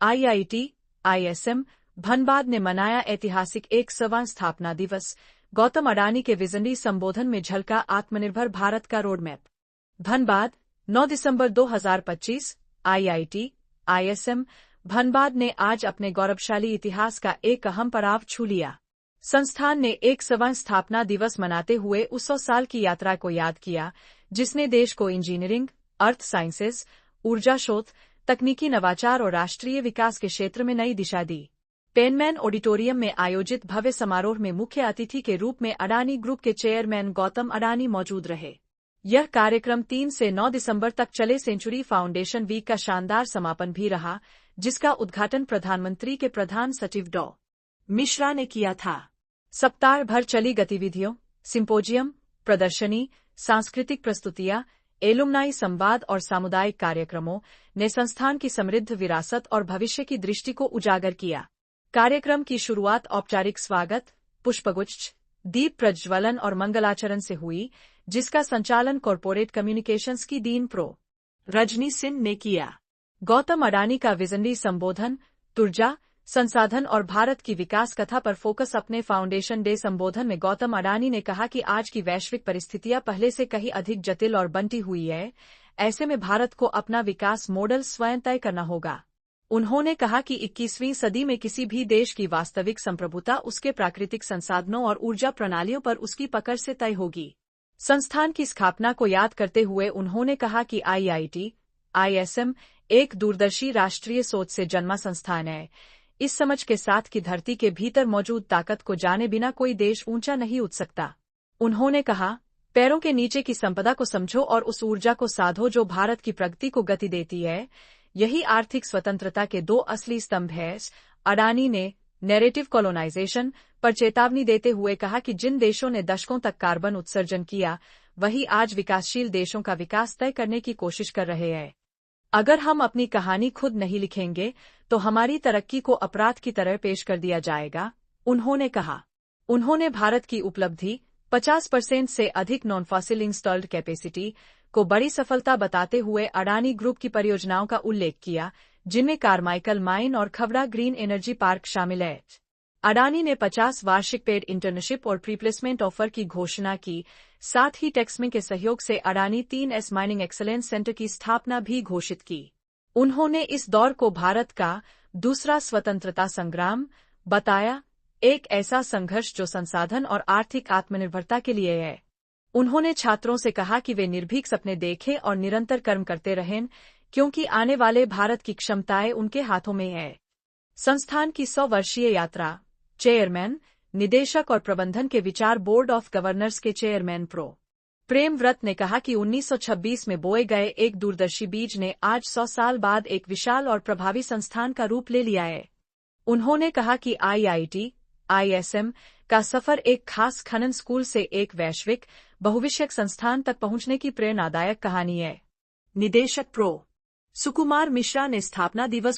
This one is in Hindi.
IIT, ISM, धनबाद ने मनाया ऐतिहासिक 100वां स्थापना दिवस। गौतम अडानी के विजनरी संबोधन में झलका आत्मनिर्भर भारत का रोडमैप। धनबाद, 9 दिसंबर 2025। IIT, ISM, धनबाद ने आज अपने गौरवशाली इतिहास का एक अहम पड़ाव छू लिया। संस्थान ने 100वां स्थापना दिवस मनाते हुए उस 100 साल की यात्रा को याद किया, जिसने देश को इंजीनियरिंग, अर्थ साइंसेज, ऊर्जा शोध, तकनीकी नवाचार और राष्ट्रीय विकास के क्षेत्र में नई दिशा दी। पेनमैन ऑडिटोरियम में आयोजित भव्य समारोह में मुख्य अतिथि के रूप में अडानी ग्रुप के चेयरमैन गौतम अडानी मौजूद रहे। यह कार्यक्रम 3 से 9 दिसंबर तक चले सेंचुरी फाउंडेशन वीक का शानदार समापन भी रहा, जिसका उद्घाटन प्रधानमंत्री के प्रधान सचिव डॉ. मिश्रा ने किया था। सप्ताह भर चली गतिविधियों, सिंपोजियम, प्रदर्शनी, सांस्कृतिक प्रस्तुतियां, एलुमनाई संवाद और सामुदायिक कार्यक्रमों ने संस्थान की समृद्ध विरासत और भविष्य की दृष्टि को उजागर किया। कार्यक्रम की शुरुआत औपचारिक स्वागत, पुष्पगुच्छ, दीप प्रज्वलन और मंगलाचरण से हुई, जिसका संचालन कॉरपोरेट कम्युनिकेशंस की डीन प्रो. रजनी सिंह ने किया। गौतम अडानी का विजनरी संबोधन, ऊर्जा, संसाधन और भारत की विकास कथा पर फोकस। अपने फाउंडेशन डे संबोधन में गौतम अडानी ने कहा कि आज की वैश्विक परिस्थितियां पहले से कहीं अधिक जटिल और बंटी हुई है। ऐसे में भारत को अपना विकास मॉडल स्वयं तय करना होगा। उन्होंने कहा कि 21वीं सदी में किसी भी देश की वास्तविक संप्रभुता उसके प्राकृतिक संसाधनों और ऊर्जा प्रणालियों पर उसकी पकड़ से तय होगी। संस्थान की स्थापना को याद करते हुए उन्होंने कहा कि IIT, ISM एक दूरदर्शी राष्ट्रीय सोच से जन्मा संस्थान है। इस समझ के साथ कि धरती के भीतर मौजूद ताकत को जाने बिना कोई देश ऊंचा नहीं उठ सकता। उन्होंने कहा, पैरों के नीचे की संपदा को समझो और उस ऊर्जा को साधो जो भारत की प्रगति को गति देती है। यही आर्थिक स्वतंत्रता के 2 असली स्तंभ हैं। अडानी ने नैरेटिव कॉलोनाइजेशन पर चेतावनी देते हुए कहा कि जिन देशों ने दशकों तक कार्बन उत्सर्जन किया, वही आज विकासशील देशों का विकास तय करने की कोशिश कर रहे हैं। अगर हम अपनी कहानी खुद नहीं लिखेंगे, तो हमारी तरक्की को अपराध की तरह पेश कर दिया जाएगा, उन्होंने कहा। उन्होंने भारत की उपलब्धि 50% से अधिक नॉन फॉसिल इंस्टॉल्ड कैपेसिटी को बड़ी सफलता बताते हुए अडानी ग्रुप की परियोजनाओं का उल्लेख किया, जिनमें कारमाइकल माइन और खवड़ा ग्रीन एनर्जी पार्क शामिल है। अडानी ने 50 वार्षिक पेड इंटर्नशिप और प्रीप्लेसमेंट ऑफर की घोषणा की। साथ ही टेक्समे के सहयोग से Adani 3S mining excellence centre की स्थापना भी घोषित की। उन्होंने इस दौर को भारत का दूसरा स्वतंत्रता संग्राम बताया, एक ऐसा संघर्ष जो संसाधन और आर्थिक आत्मनिर्भरता के लिए है। उन्होंने छात्रों से कहा कि वे निर्भीक सपने देखें और निरंतर कर्म करते रहें, क्योंकि आने वाले भारत की क्षमताएं उनके हाथों में है। संस्थान की 100 वर्षीय यात्रा। चेयरमैन, निदेशक और प्रबंधन के विचार। बोर्ड ऑफ गवर्नर्स के चेयरमैन प्रो. प्रेम व्रत ने कहा कि 1926 में बोए गए एक दूरदर्शी बीज ने आज 100 साल बाद एक विशाल और प्रभावी संस्थान का रूप ले लिया है। उन्होंने कहा कि IIT, ISM का सफर एक खास खनन स्कूल से एक वैश्विक बहुविषयक संस्थान तक पहुंचने की प्रेरणादायक कहानी है। निदेशक प्रो. सुकुमार मिश्रा ने स्थापना दिवस को